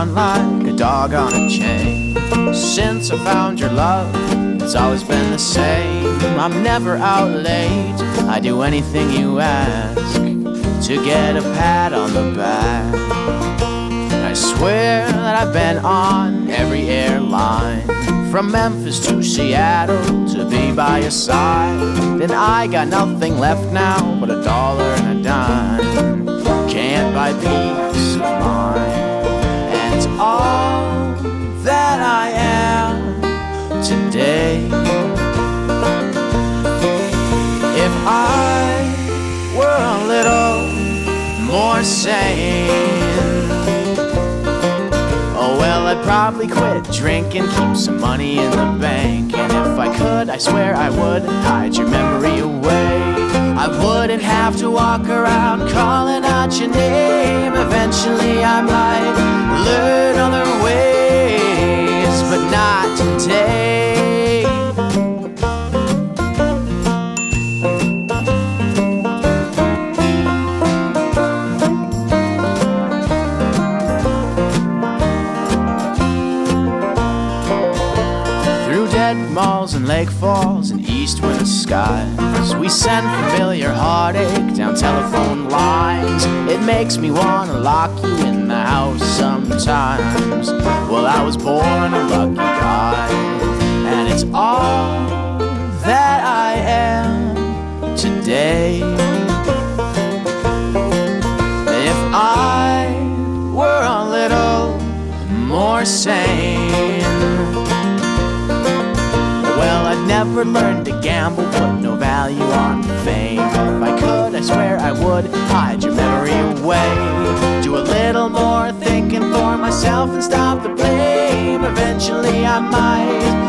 on like a dog on a chain. Since I found your love, it's always been the same. I'm never out late, I do anything you ask to get a pat on the back. I swear that I've been on every airline, from Memphis to Seattle, to be by your side. Then I got nothing left now but $1 and a dime. Can't buy peace of mind, and it's all that I am today. If I were a little more sane, oh well, I'd probably quit drinking, keep some money in the bank. And if I could, I swear I would hide your memory away. I wouldn't have to walk around calling out your name. Eventually I might learn other ways, but not today. Through dead malls and lake falls and east wind skies, we send familiar heartache down telephone lines. It makes me wanna lock you in the house sometimes. Well, I was born a lucky guy, and it's all that I am today. If I were a little more sane, well, I'd never learn to gamble, put no value on fame. If I could, I swear I would hide your memory away. Do a little more thinking for myself and stop the blame. Eventually I might